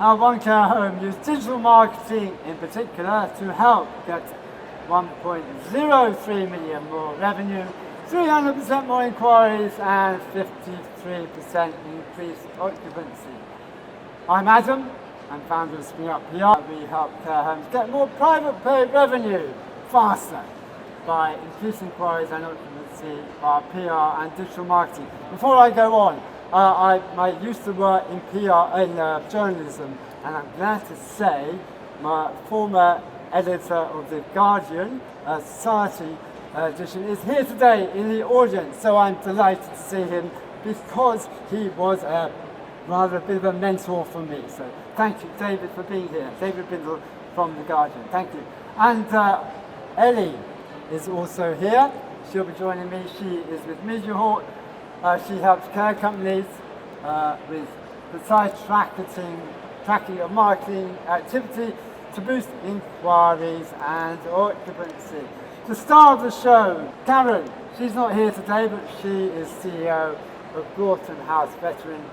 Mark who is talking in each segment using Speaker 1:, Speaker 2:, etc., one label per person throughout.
Speaker 1: how one care home used digital marketing in particular to help get 1.03 million more revenue, 300% more inquiries and 53% increased occupancy. I'm Adam, I'm founder of Springup PR. We help care homes get more private pay revenue faster by increasing inquiries and occupancy via PR and digital marketing. Before I go on, I used to work in PR in journalism, and I'm glad to say my former editor of The Guardian, Society edition, is here today in the audience. So I'm delighted to see him because he was rather a bit of a mentor for me. So thank you, David, for being here. David Bindle from The Guardian, thank you. And Ellie is also here. She'll be joining me. She is with Mediahawk. She helps care companies with precise tracking of marketing activity to boost inquiries and occupancy. The star of the show, Karen, she's not here today, but she is CEO of Broughton House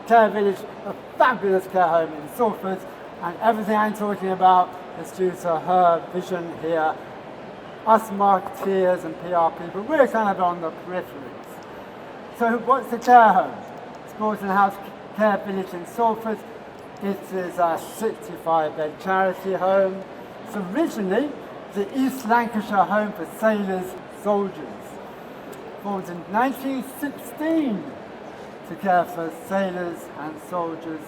Speaker 1: Care Village, a fabulous care home in Salford, and everything I'm talking about is due to her vision here. Us marketeers and PR people, we're kind of on the peripheries. So what's the care home? It's Broughton House Care Village in Salford. It is a 65-bed charity home. It's originally the East Lancashire Home for Sailors Soldiers, formed in 1916 to care for sailors and soldiers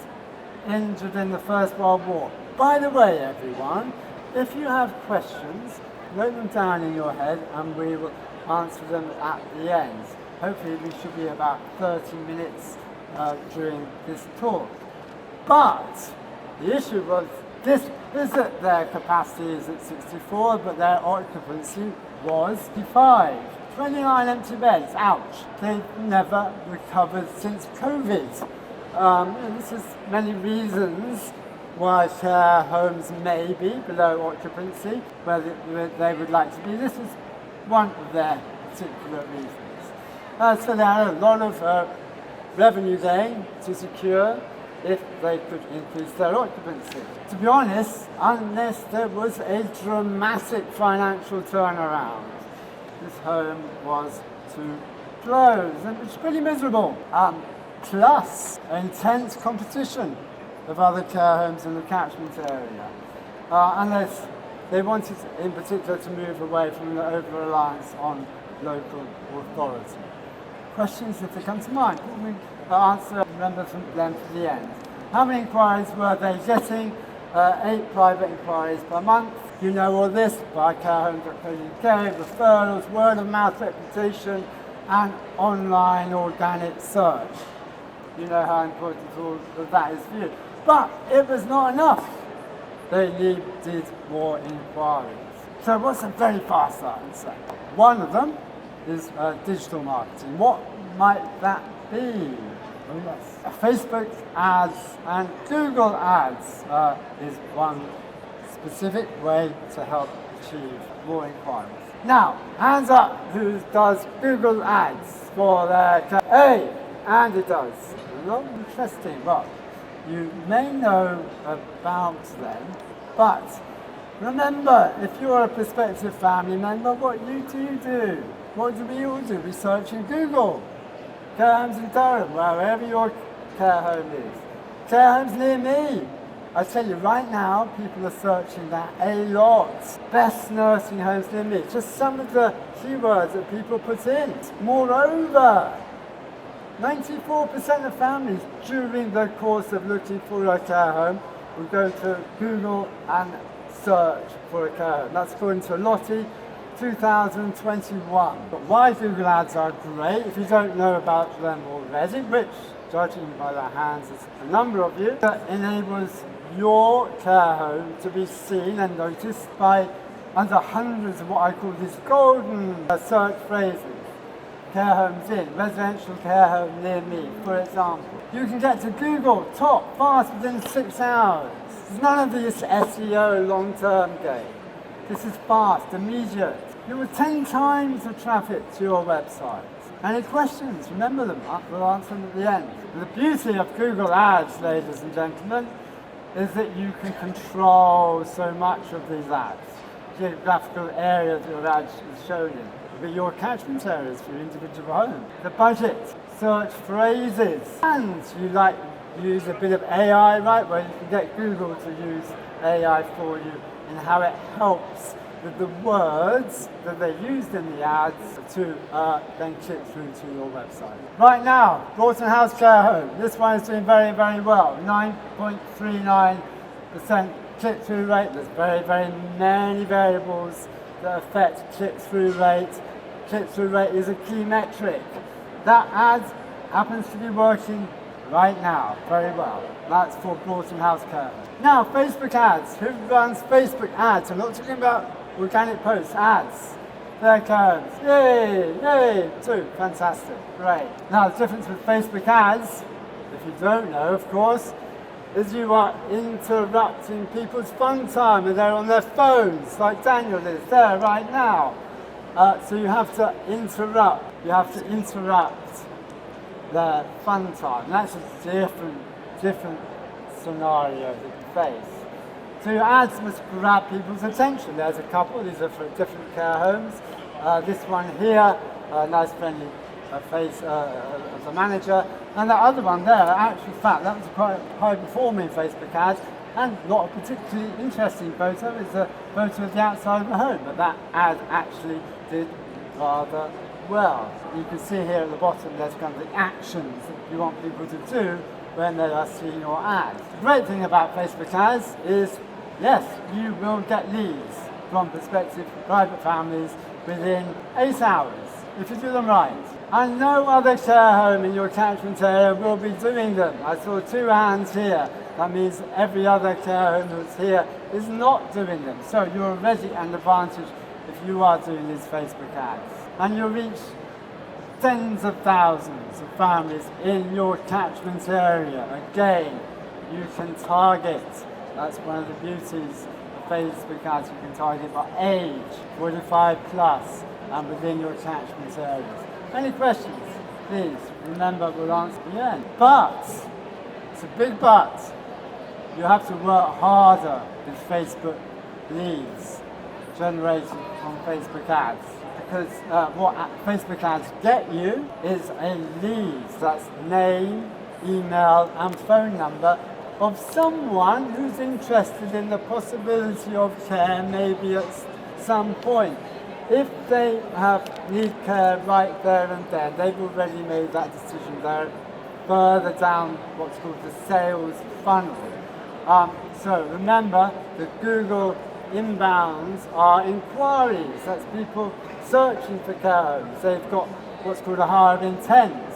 Speaker 1: injured in the First World War. By the way, everyone, if you have questions, note them down in your head and we will answer them at the end. Hopefully we should be about 30 minutes during this talk. But the issue was this is that their capacity is at 64, but their occupancy was 55. 29 empty beds, ouch. They've never recovered since COVID. And this is many reasons why care homes may be below occupancy, where they would like to be. This is one of their particular reasons. So they had a lot of revenue gain to secure if they could increase their occupancy. To be honest, unless there was a dramatic financial turnaround, this home was to close, and it's pretty miserable. Plus intense competition of other care homes in the catchment area, unless they wanted in particular to move away from the over-reliance on local authority. Questions if they come to mind, we answer, remember from them to the end. How many inquiries were they getting? 8 private inquiries per month. You know all this by carehome.co.uk, referrals, word of mouth reputation, and online organic search. You know how important all of that is for you. But it was not enough. They needed more inquiries. So what's a very fast answer? One of them is digital marketing. What might that be? Oh yes. Facebook ads and Google ads is one specific way to help achieve more inquiries. Now, hands up who does Google ads for their Hey, Andy does. Not interesting, but you may know about them, but remember, if you're a prospective family member, what do? What do we all do? We search in Google. Care homes in Durham, wherever your care home is. Care homes near me. I tell you, right now, people are searching that a lot. Best nursing homes near me. Just some of the keywords that people put in. Moreover, 94% of families during the course of looking for a care home will go to Google and search for a care home. That's according to Lottie 2021. But why Google ads are great, if you don't know about them already, which, judging by their hands, is a number of you, that enables your care home to be seen and noticed by under hundreds of what I call these golden search phrases. Care homes in, residential care home near me, for example. You can get to Google top fast within 6 hours. There's none of this SEO long-term game. This is fast, immediate. You will 10 times the traffic to your website. Any questions? Remember them. We'll answer them at the end. The beauty of Google Ads, ladies and gentlemen, is that you can control so much of these ads. Geographical area that your ad is shown in will be your catchment areas for your individual home. The budget, search phrases, and you like use a bit of AI, right, where you can get Google to use AI for you and how it helps with the words that they used in the ads to then click through to your website. Right now, Broughton House Care Home. This one is doing very, very well. 9.39% click-through rate. There's very, very many variables that affect click-through rate. Click-through rate is a key metric. That ad happens to be working right now very well. That's for Broughton House Care Home. Now, Facebook ads. Who runs Facebook ads? I'm not talking about organic posts, ads. There it comes. Yay, yay, two, fantastic, great. Now the difference with Facebook ads, if you don't know, of course, is you are interrupting people's fun time and they're on their phones, like Daniel is there right now. So you have to interrupt their fun time. That's a different scenario that you face. So your ads must grab people's attention. There's a couple, these are for different care homes. This one here, nice friendly face of the manager. And that other one there, actually fact, that was a quite high performing Facebook ad and not a particularly interesting photo. It's a photo of the outside of the home, but that ad actually did rather well. You can see here at the bottom there's kind of the actions that you want people to do when they are seeing your ads. The great thing about Facebook ads is, yes, you will get leads from prospective private families within 8 hours, if you do them right. And no other care home in your catchment area will be doing them. I saw 2 hands here. That means every other care home that's here is not doing them. So you're already an advantage if you are doing these Facebook ads. And you'll reach tens of thousands of families in your catchment area. Again, you can target. That's one of the beauties of Facebook ads. You can target by age, 45 plus, and within your catchment areas. Any questions? Please remember, we'll answer at the end. But, it's a big but, you have to work harder with Facebook leads generated from Facebook ads. Because what Facebook ads get you is a lead. That's name, email, and phone number of someone who's interested in the possibility of care maybe at some point. If they need care right there and then, they've already made that decision. They're further down what's called the sales funnel. So remember, the Google inbounds are inquiries. That's people searching for care homes. They've got what's called a higher intent.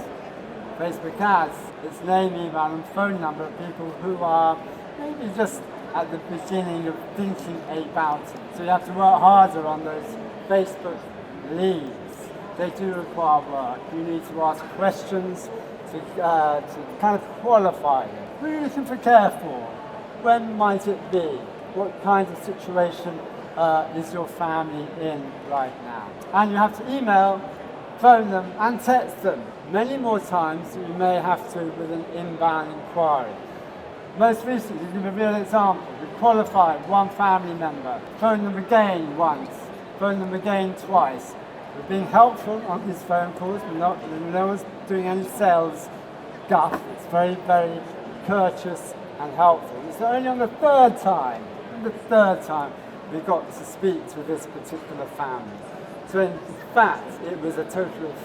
Speaker 1: Facebook ads, it's name, email, and phone number of people who are maybe just at the beginning of thinking about it. So you have to work harder on those Facebook leads. They do require work. You need to ask questions to kind of qualify them. Who are you looking for care for? When might it be? What kind of situation is your family in right now? And you have to email, phone them, and text them many more times than you may have to with an inbound inquiry. Most recently, to give a real example, we qualified one family member, phone them again once, phone them again twice. We're being helpful on these phone calls, no one's doing any sales guff. It's very, very courteous and helpful. It's only on the third time we got to speak to this particular family. So in fact, it was a total of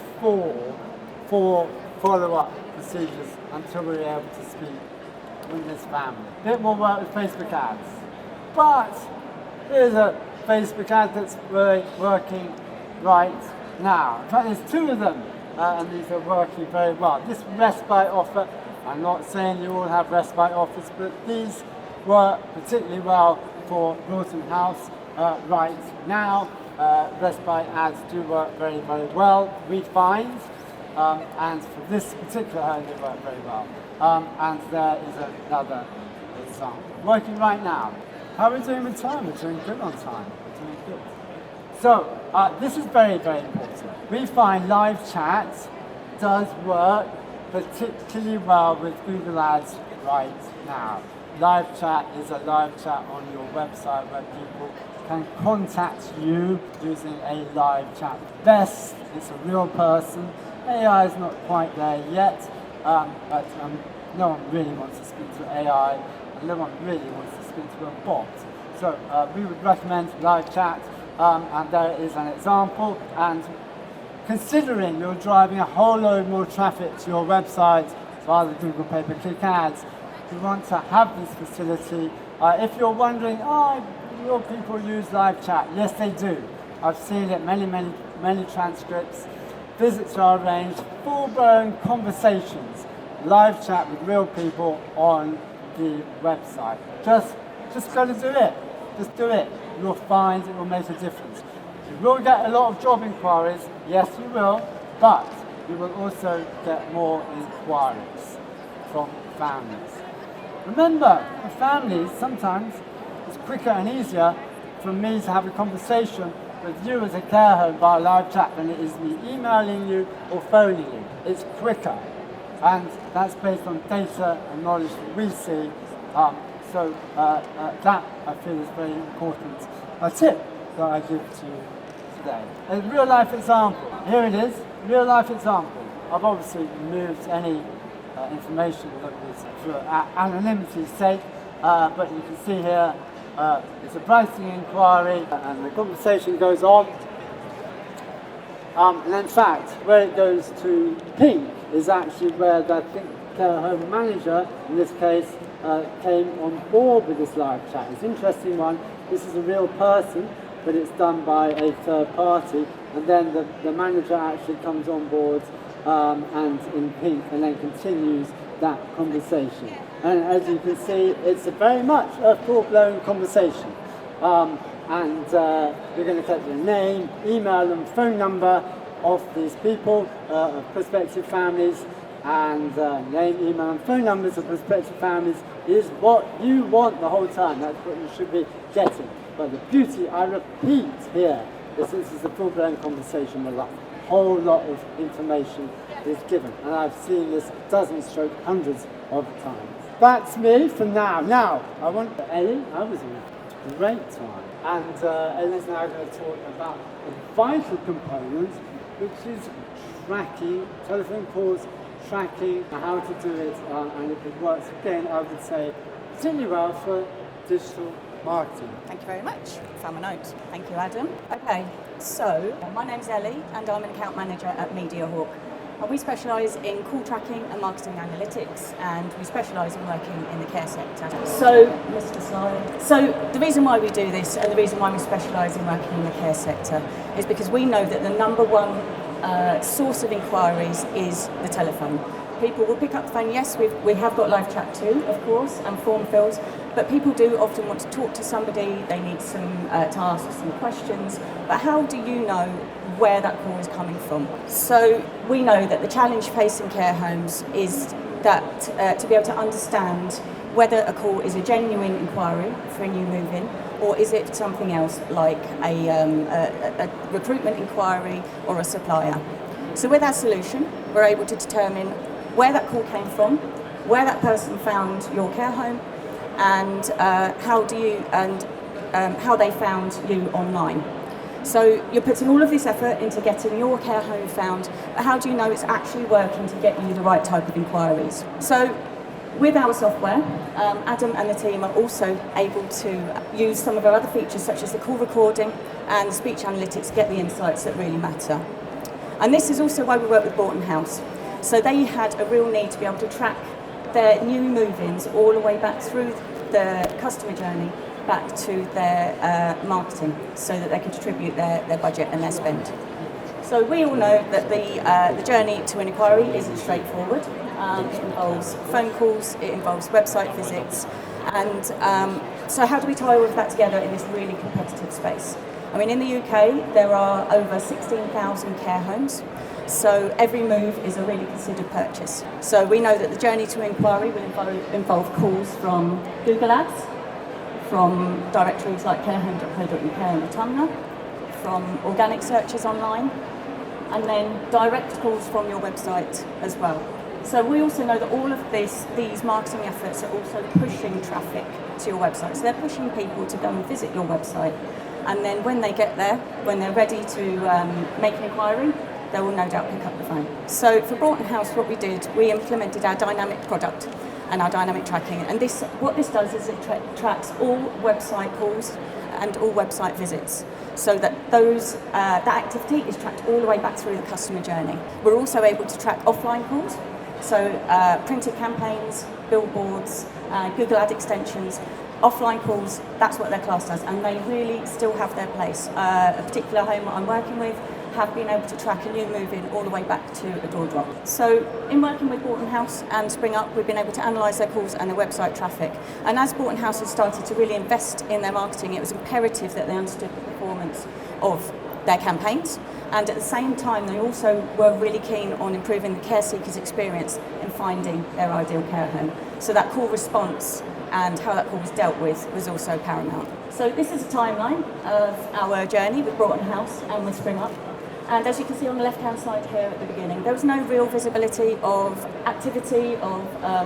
Speaker 1: four follow-up procedures until we were able to speak with this family. A bit more work with Facebook ads. But here's a Facebook ad that's working right now. In fact, there's 2 of them, and these are working very well. This respite offer, I'm not saying you all have respite offers, but these work particularly well for Broughton House right now. Respite ads do work very, very well, we find, and for this particular home they work very well. And there is another example. Working right now. How are we doing with time? We're doing good on time. We're doing good. So, this is very, very important. We find live chat does work particularly well with Google Ads right now. live chat is a live chat on your website where people can contact you using a live chat. Best, it's a real person. AI is not quite there yet, but no one really wants to speak to AI, and no one really wants to speak to a bot. So we would recommend live chat, and there is an example. And considering you're driving a whole load more traffic to your website via the Google pay-per-click ads, you want to have this facility. If you're wondering, will people use live chat? Yes, they do. I've seen it, many transcripts. Visits are arranged, full-blown conversations, live chat with real people on the website. Just got to do it. Just do it. You'll find it will make a difference. You will get a lot of job inquiries, yes you will, but you will also get more inquiries from families. Remember, for families, sometimes it's quicker and easier for me to have a conversation with you as a care home via live chat than it is me emailing you or phoning you. It's quicker, and that's based on data and knowledge that we see. So that I feel is a very important tip that I give to you today. A real life example. Here it is, real life example. I've obviously removed any information that was for anonymity's sake, but you can see here it's a pricing inquiry, and the conversation goes on. And in fact, where it goes to pink is actually where the care home manager, in this case, came on board with this live chat. It's an interesting one. This is a real person, but it's done by a third party, and then the manager actually comes on board and in pink, and then continues that conversation. And as you can see, it's very much a full-blown conversation. And you're going to get the name, email and phone number of these people, of prospective families, and name, email and phone numbers of prospective families is what you want the whole time. That's what you should be getting. But the beauty, I repeat here, is this is a full-blown conversation with a whole lot of information is given. And I've seen this dozens, hundreds of times. That's me for now. Now, I want Ellie. I was in a great time. And Ellie's now going to talk about a vital component, which is tracking, telephone calls, tracking, how to do it, and if it works again, I would say particularly well for digital marketing.
Speaker 2: Thank you very much. Found my notes. Thank you, Adam. Okay, so my name's Ellie, and I'm an account manager at Mediahawk. We specialise in call tracking and marketing analytics, and we specialise in working in the care sector. So, Mr. Slide. So, the reason why we do this, and the reason why we specialise in working in the care sector, is because we know that the number one source of inquiries is the telephone. People will pick up the phone. Yes, we have got live chat too, of course, and form fills, but people do often want to talk to somebody. They need to ask some questions. But how do you know where that call is coming from? So we know that the challenge facing care homes is that to be able to understand whether a call is a genuine inquiry for a new move-in, or is it something else like a recruitment inquiry or a supplier. So with our solution, we're able to determine where that call came from, where that person found your care home, and how they found you online. So you're putting all of this effort into getting your care home found, but how do you know it's actually working to get you the right type of inquiries? So with our software, Adam and the team are also able to use some of our other features such as the call recording and speech analytics to get the insights that really matter. And this is also why we work with Broughton House. So they had a real need to be able to track their new move-ins all the way back through the customer journey back to their marketing, so that they can distribute their budget and their spend. So we all know that the journey to an inquiry isn't straightforward. It involves phone calls, it involves website visits, and so how do we tie all of that together in this really competitive space? I mean, in the UK, there are over 16,000 care homes, so every move is a really considered purchase. So we know that the journey to inquiry will involve calls from Google Ads, from directories like carehome.co.uk and Autumna, from organic searches online, and then direct calls from your website as well. So we also know that all of these marketing efforts are also pushing traffic to your website. So they're pushing people to go and visit your website. And then when they get there, when they're ready to make an inquiry, they will no doubt pick up the phone. So for Broughton House, what we did, we implemented our dynamic product and our dynamic tracking. And what this does is it tracks all website calls and all website visits, so that that activity is tracked all the way back through the customer journey. We're also able to track offline calls, so printed campaigns, billboards, Google Ad extensions. Offline calls, that's what they're classed as, and they really still have their place. A particular home that I'm working with have been able to track a new move-in all the way back to a door drop. So in working with Broughton House and Springup, we've been able to analyse their calls and their website traffic. And as Broughton House has started to really invest in their marketing, it was imperative that they understood the performance of their campaigns. And at the same time, they also were really keen on improving the care seekers' experience in finding their ideal care home. So that call response and how that call was dealt with was also paramount. So this is a timeline of our journey with Broughton House and with Springup. And as you can see on the left-hand side here at the beginning, there was no real visibility of activity, of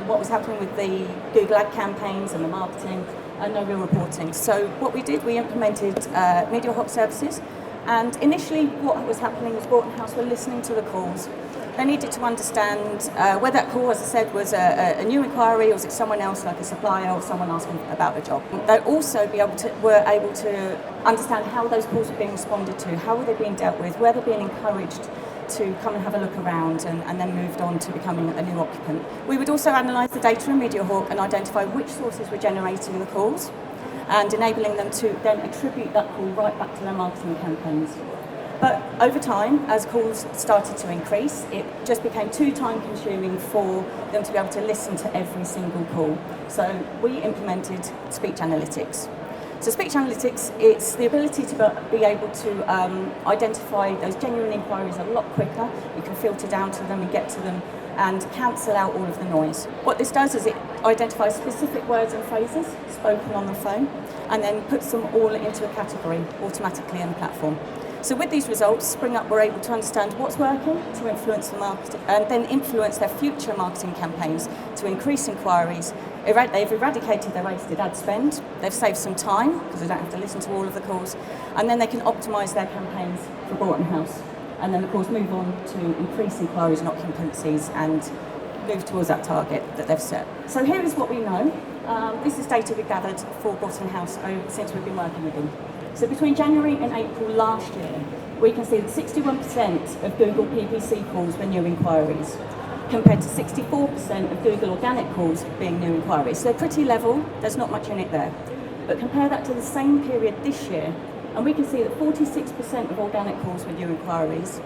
Speaker 2: what was happening with the Google Ad campaigns and the marketing, and no real reporting. So what we did, we implemented Mediahawk services. And initially what was happening was Broughton House were listening to the calls. They needed to understand whether that call, as I said, was a new inquiry, or was it someone else, like a supplier or someone asking about a job. They'd also were able to understand how those calls were being responded to, how were they being dealt with, where they're being encouraged to come and have a look around and then moved on to becoming a new occupant. We would also analyse the data in Mediahawk and identify which sources were generating the calls and enabling them to then attribute that call right back to their marketing campaigns. But over time, as calls started to increase, it just became too time consuming for them to be able to listen to every single call. So we implemented speech analytics. So speech analytics, it's the ability to be able to identify those genuine inquiries a lot quicker. You can filter down to them and get to them and cancel out all of the noise. What this does is it identifies specific words and phrases spoken on the phone and then puts them all into a category automatically in the platform. So with these results, Springup were able to understand what's working to influence the market and then influence their future marketing campaigns to increase inquiries. They've eradicated their wasted ad spend, they've saved some time because they don't have to listen to all of the calls, and then they can optimise their campaigns for Broughton House. And then of course move on to increase inquiries and occupancies and move towards that target that they've set. So here is what we know. This is data we gathered for Broughton House since we've been working with them. So between January and April last year, we can see that 61% of Google PPC calls were new inquiries, compared to 64% of Google organic calls being new inquiries. So they're pretty level, there's not much in it there. But compare that to the same period this year, and we can see that 46% of organic calls were new inquiries,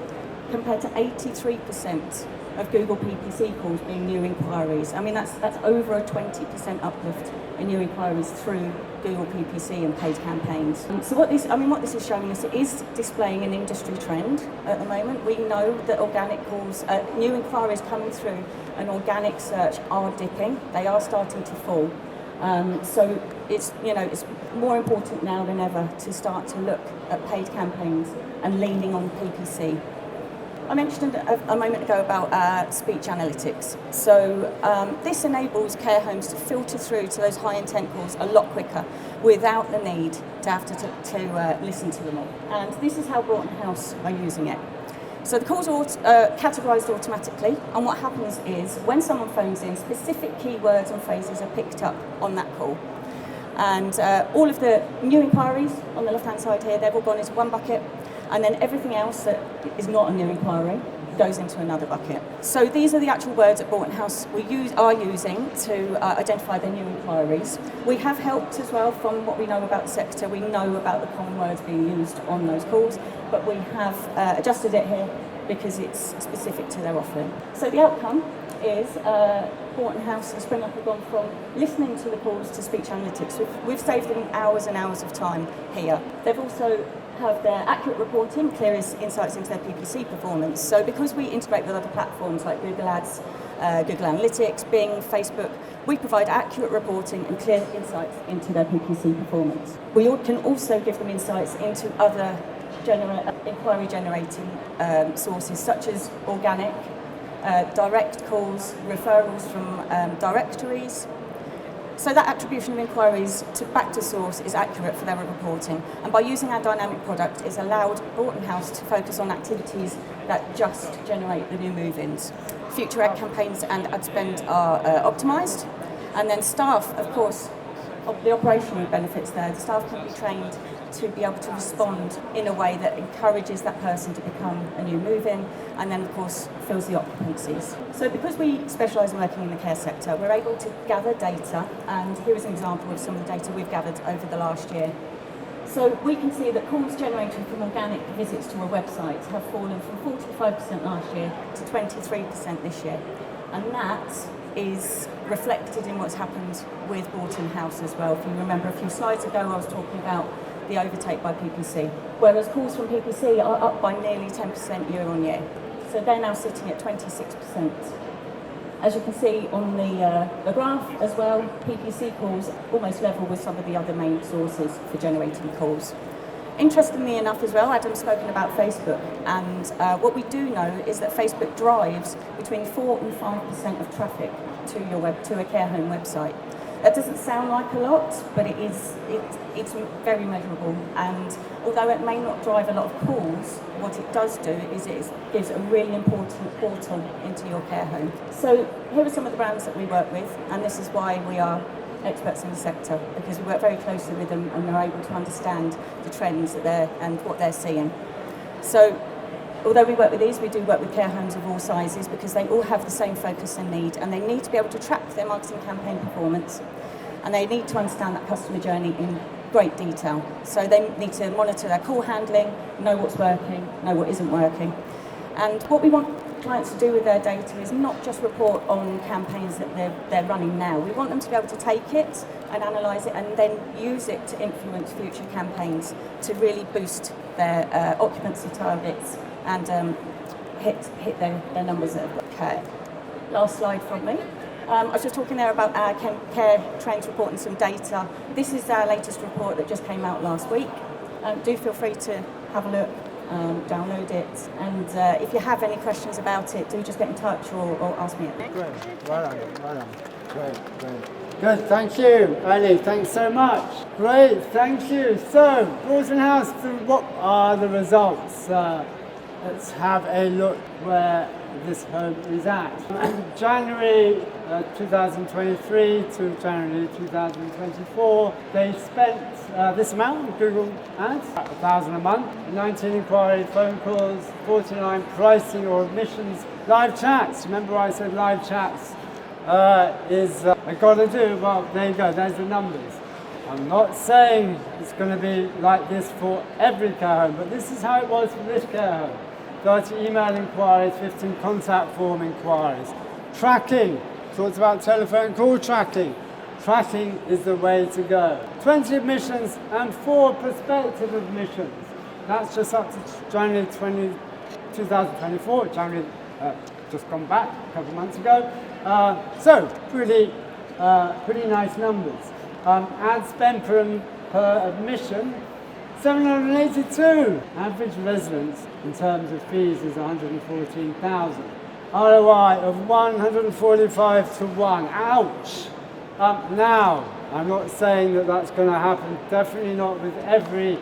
Speaker 2: compared to 83% of Google PPC calls being new inquiries. I mean, that's over a 20% uplift in new inquiries through Google PPC and paid campaigns. So what this is showing us, it is displaying an industry trend at the moment. We know that organic calls, new inquiries coming through an organic search are dipping. They are starting to fall. So it's more important now than ever to start to look at paid campaigns and leaning on PPC. I mentioned a moment ago about speech analytics. So this enables care homes to filter through to those high intent calls a lot quicker without the need to have to listen to them all. And this is how Broughton House are using it. So the calls are categorised automatically, and what happens is when someone phones in, specific keywords and phrases are picked up on that call. And all of the new inquiries on the left-hand side here, they've all gone into one bucket, and then everything else that is not a new inquiry goes into another bucket. So these are the actual words that Broughton House are using to identify their new inquiries. We have helped as well from what we know about the sector. We know about the common words being used on those calls, but we have adjusted it here because it's specific to their offering. So the outcome is Broughton House and Springup have gone from listening to the calls to speech analytics. We've saved them hours and hours of time here. They've also have their accurate reporting, clear insights into their PPC performance. So because we integrate with other platforms like Google Ads, Google Analytics, Bing, Facebook, we provide accurate reporting and clear insights into their PPC performance. We can also give them insights into other inquiry generating sources such as organic, direct calls, referrals from directories. So that attribution of inquiries back to source is accurate for their reporting. And by using our dynamic product, it's allowed Broughton House to focus on activities that just generate the new move-ins. Future ad campaigns and ad spend are optimised. And then staff, of course, the operational benefits there. The staff can be trained to be able to respond in a way that encourages that person to become a new move-in, and then of course fills the occupancies. So because we specialise in working in the care sector, we're able to gather data, and here is an example of some of the data we've gathered over the last year. So we can see that calls generated from organic visits to a website have fallen from 45% last year to 23% this year, and that is reflected in what's happened with Broughton House as well. If you remember a few slides ago, I was talking about the overtake by PPC, whereas calls from PPC are up by nearly 10% year on year. So they're now sitting at 26%. As you can see on the graph as well, PPC calls almost level with some of the other main sources for generating calls. Interestingly enough as well, Adam's spoken about Facebook, and what we do know is that Facebook drives between 4 and 5% of traffic to a care home website. That doesn't sound like a lot, but it's very measurable, and although it may not drive a lot of calls, what it does do is it gives a really important portal into your care home. So here are some of the brands that we work with, and this is why we are experts in the sector, because we work very closely with them and they're able to understand the trends and what they're seeing. So although we work with these, we do work with care homes of all sizes, because they all have the same focus and need, and they need to be able to track their marketing campaign performance, and they need to understand that customer journey in great detail. So they need to monitor their call handling, know what's working, know what isn't working. And what we want clients to do with their data is not just report on campaigns that they're running now. We want them to be able to take it and analyse it and then use it to influence future campaigns to really boost their occupancy targets and hit their numbers that have got care. Last slide from me. I was just talking there about our care trends report and some data. This is our latest report that just came out last week. Do feel free to have a look, download it, and if you have any questions about it, do just get in touch or ask me.
Speaker 1: Great, well done. Great. Good, thank you, Ellie, thanks so much. Great, thank you. So, Broughton House, what are the results? Let's have a look where this home is at. January 2023 to January 2024, they spent this amount with Google Ads, £1,000 a month, 19 inquiry phone calls, 49 pricing or admissions, live chats. Remember I said live chats is I got to do, well, there you go, there's the numbers. I'm not saying it's going to be like this for every care home, but this is how it was for this care home. 30 email inquiries, 15 contact form inquiries. Tracking, talked about telephone call tracking. Tracking is the way to go. 20 admissions and 4 prospective admissions. That's just up to January 2024, January just gone back a couple of months ago. So pretty nice numbers. Ad spend per admission, 782. Average residence in terms of fees is 114,000. ROI of 145 to 1. Ouch! Now, I'm not saying that that's going to happen, definitely not with every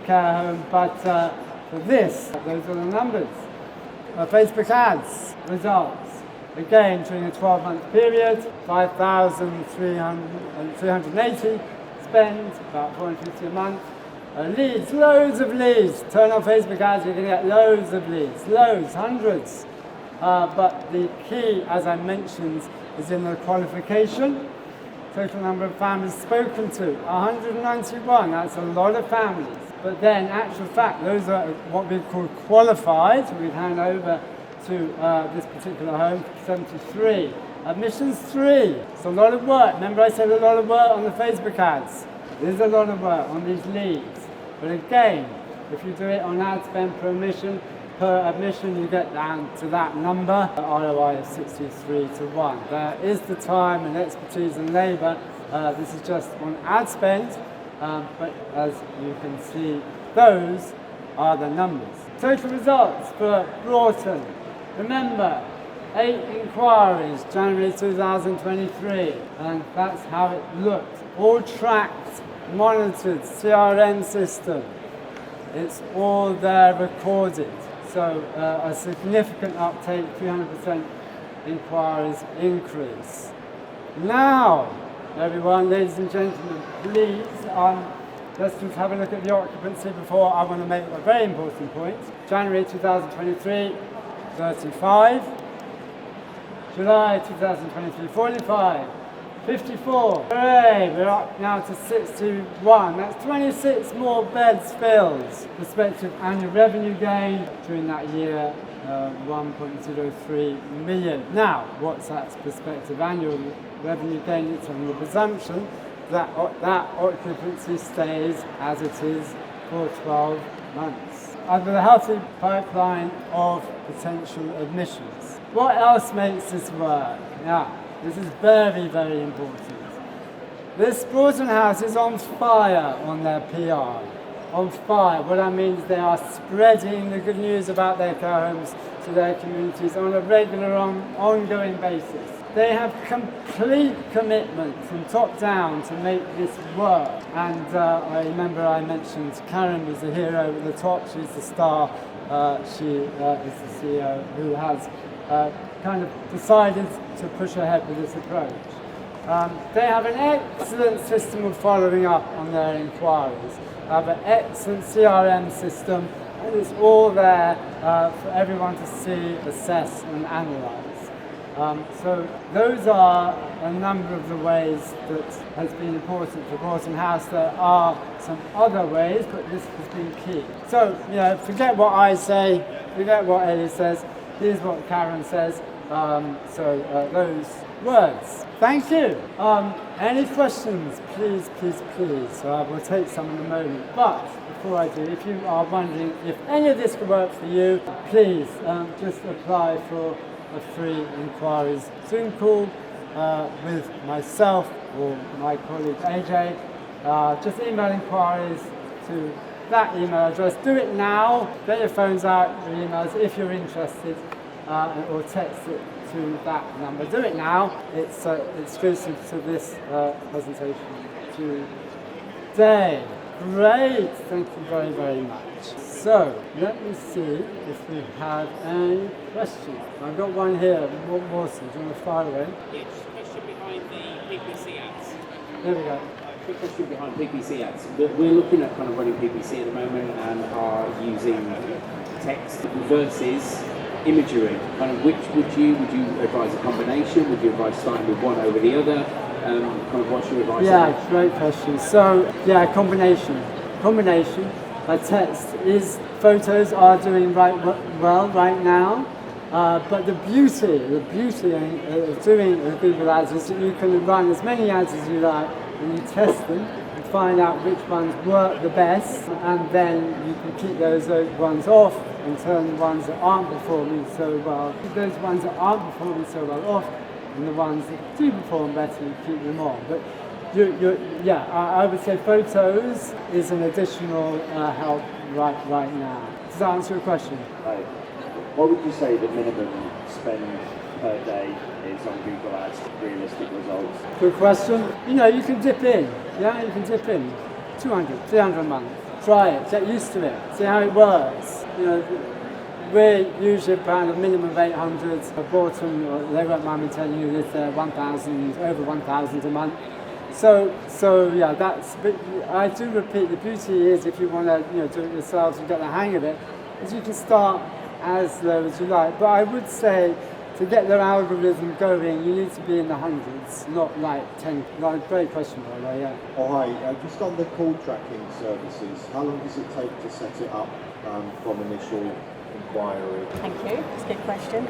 Speaker 1: care home, but for this, those are the numbers. Facebook ads results. Again, during a 12-month period, 5,380 spend, about 450 a month. Leads, loads of leads. Turn on Facebook ads, you're going to get loads of leads. Loads, hundreds. But the key, as I mentioned, is in the qualification. Total number of families spoken to, 191. That's a lot of families. But then, actual fact, those are what we call qualified. So we'd hand over to this particular home, 73. Admissions 3. It's a lot of work. Remember I said a lot of work on the Facebook ads. There's a lot of work on these leads. But again, if you do it on ad spend per admission, you get down to that number. ROI of 63 to 1. There is the time and expertise and labour. This is just on ad spend, but as you can see, those are the numbers. Total results for Broughton. Remember, 8 inquiries, January 2023, and that's how it looked. All tracked, monitored, CRM system. It's all there recorded. So a significant uptake, 300% inquiries increase. Now, everyone, ladies and gentlemen, please, let's just have a look at the occupancy before I want to make a very important point. January 2023, 35. July 2023, 45. 54. Hooray, we're up now to 61. That's 26 more beds filled. Prospective annual revenue gain during that year, 1.03 million. Now, what's that prospective annual revenue gain? It's on the presumption that occupancy stays as it is for 12 months. Under the healthy pipeline of potential admissions. What else makes this work? Now, this is very, very important. This Broughton House is on fire on their PR. On fire. What that means, they are spreading the good news about their care homes to their communities on a regular, ongoing basis. They have complete commitment from top down to make this work. And I remember I mentioned Karen was the hero at the top. She's the star. She is the CEO who has kind of decided to push ahead with this approach. They have an excellent system of following up on their inquiries. They have an excellent CRM system, and it's all there for everyone to see, assess, and analyse. So those are a number of the ways that has been important for Broughton House. There are some other ways, but this has been key. So, forget what I say, forget what Ellie says. Here's what Karen says. Those words. Thank you. Any questions? Please. We'll take some in a moment. But before I do, if you are wondering if any of this could work for you, please just apply for a free inquiries Zoom call with myself or my colleague AJ. Just email inquiries to that email address. Do it now. Get your phones out, your emails if you're interested, or text it to that number. Do it now. It's exclusive to this presentation today. Great. Thank you very, very much. So let me see if we have any questions. I've got one here. What was it? Do you want to fire away?
Speaker 3: Yeah, just a question behind the PPC ads.
Speaker 1: There we go.
Speaker 3: Quick question behind PPC ads. We're looking at kind of running PPC at the moment and are using text versus imagery. Kind of which would you advise a combination? Would you advise starting with one over the other? Kind of what's your advice?
Speaker 1: Yeah, great question. So combination. Text is photos are doing well right now. But the beauty of doing Google Ads is that you can run as many ads as you like and you test them and find out which ones work the best, and then you can keep those ones off and turn the ones that aren't performing so well. Keep those ones that aren't performing so well off, and the ones that do perform better, you keep them on. But I would say photos is an additional help right now. Does that answer your question?
Speaker 4: Right. What would you say the minimum spend per day is on Google Ads for realistic results?
Speaker 1: Good question. You can dip in. Yeah, you can dip in. 200, 300 a month. Try it. Get used to it. See how it works. We're usually around a minimum of 800. At Broughton, they won't mind me telling you that they're 1,000, over 1,000 a month. So that's. But I do repeat, the beauty is if you want to, do it yourselves and get the hang of it, is you can start as low as you like. But I would say to get their algorithm going, you need to be in the hundreds, not like 10. Great question, by the way. Yeah.
Speaker 5: Oh, hi. Just on the call tracking services, how long does it take to set it up from initial inquiry?
Speaker 2: Thank you. It's a good question.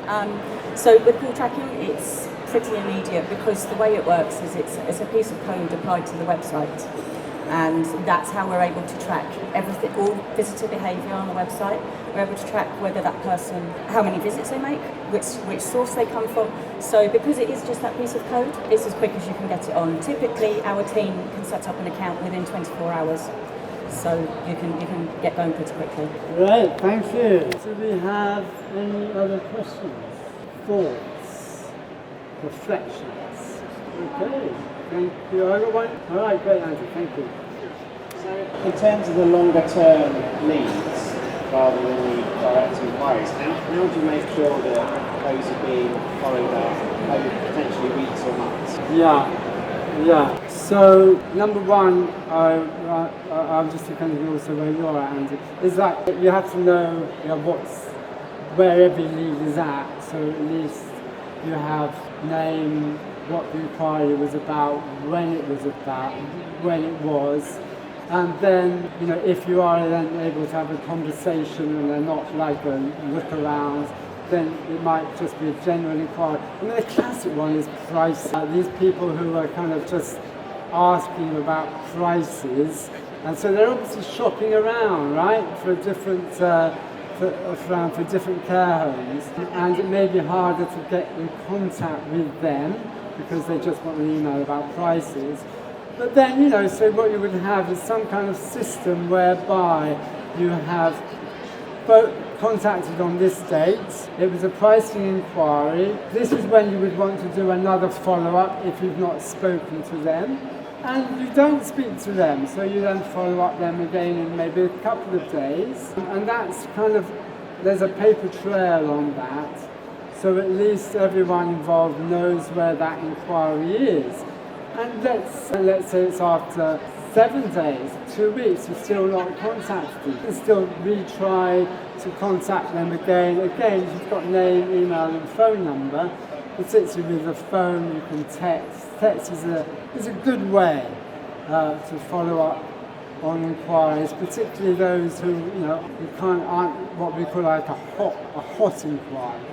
Speaker 2: So with call tracking, it's pretty immediate because the way it works is it's a piece of code applied to the website, and that's how we're able to track everything, all visitor behaviour on the website. We're able to track whether that person, how many visits they make, which source they come from. So because it is just that piece of code, it's as quick as you can get it on. Typically, our team can set up an account within 24 hours. So you can get going pretty quickly.
Speaker 1: Right, thank you. Do we have any other questions? 4. reflections. Okay, thank you everyone. All right, great Andrew, thank you.
Speaker 4: So in terms of the longer term leads, rather than the direct inquiries, how do you make sure that those are being followed up over potentially weeks or months?
Speaker 1: Yeah. So number one, I'm just thinking also where you're at, Andy, is that you have to know, where every lead is at. So at least you have name, what the inquiry was about, when it was about, when it was. And then, if you are then able to have a conversation and they're not like a look around, then it might just be a general inquiry. I mean, the classic one is price. These people who are kind of just asking about prices, and so they're obviously shopping around, right, for different for different care homes, and it may be harder to get in contact with them because they just want an email about prices. But then, so what you would have is some kind of system whereby you have contacted on this date, it was a pricing inquiry, this is when you would want to do another follow-up if you've not spoken to them, and you don't speak to them, so you then follow up them again in maybe a couple of days, and that's kind of, there's a paper trail on that, so at least everyone involved knows where that inquiry is. And let's say it's after 7 days, 2 weeks, you're still not contacted. You can still retry to contact them again. Again, if you've got name, email and phone number, particularly with a phone, you can text. Text is a good way to follow up on inquiries, particularly those who, aren't what we call like a hot inquiry.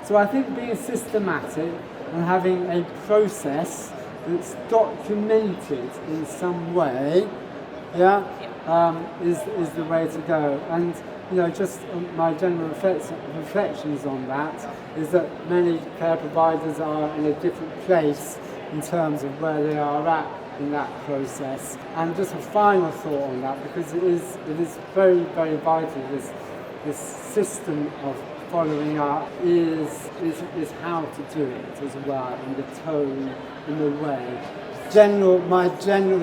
Speaker 1: So I think being systematic and having a process that's documented in some way, is the way to go. And just my general reflections on that is that many care providers are in a different place in terms of where they are at in that process. And just a final thought on that, because it is very, very vital. This system of following up is how to do it as well, in the tone, in the way. There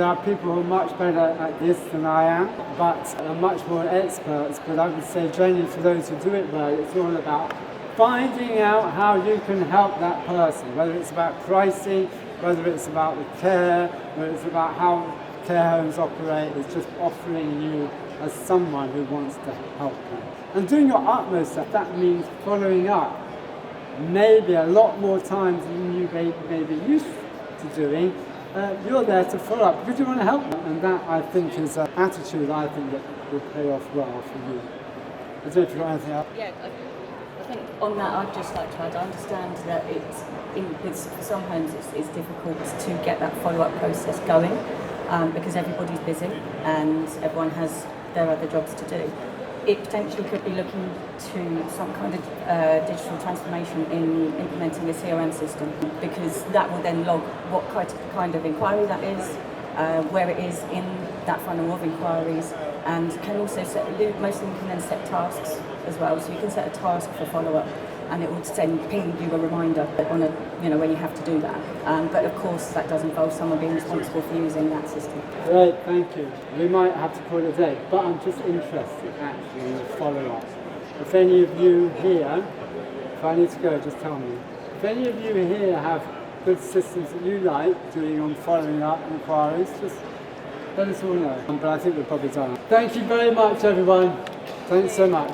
Speaker 1: are people who are much better at this than I am, but are much more experts. But I would say generally for those who do it well, it's all about finding out how you can help that person, whether it's about pricing, whether it's about the care, whether it's about how care homes operate. It's just offering you as someone who wants to help you. And doing your utmost, that means following up maybe a lot more times than you may be used to doing. You're there to follow up because you want to help them. And that, I think, is an attitude I think that will pay off well for you. I don't know if you've got anything else.
Speaker 2: Yeah, I think on that I'd just like to add, I understand that for some homes it's difficult to get that follow-up process going because everybody's busy and everyone has their other jobs to do. It potentially could be looking to some kind of digital transformation in implementing a CRM system, because that will then log what kind of inquiry that is, where it is in that funnel of inquiries, and can also most of them can then set tasks as well. So you can set a task for follow-up, and it will ping you a reminder on when you have to do that. But of course, that does involve someone being responsible for using that system.
Speaker 1: Great, thank you. We might have to call it a day, but I'm just interested actually in the follow-up. If any of you here, if I need to go, just tell me. If any of you here have good systems that you like doing on following up inquiries, just let us all know. But I think we're probably done. Thank you very much, everyone. Thanks so much.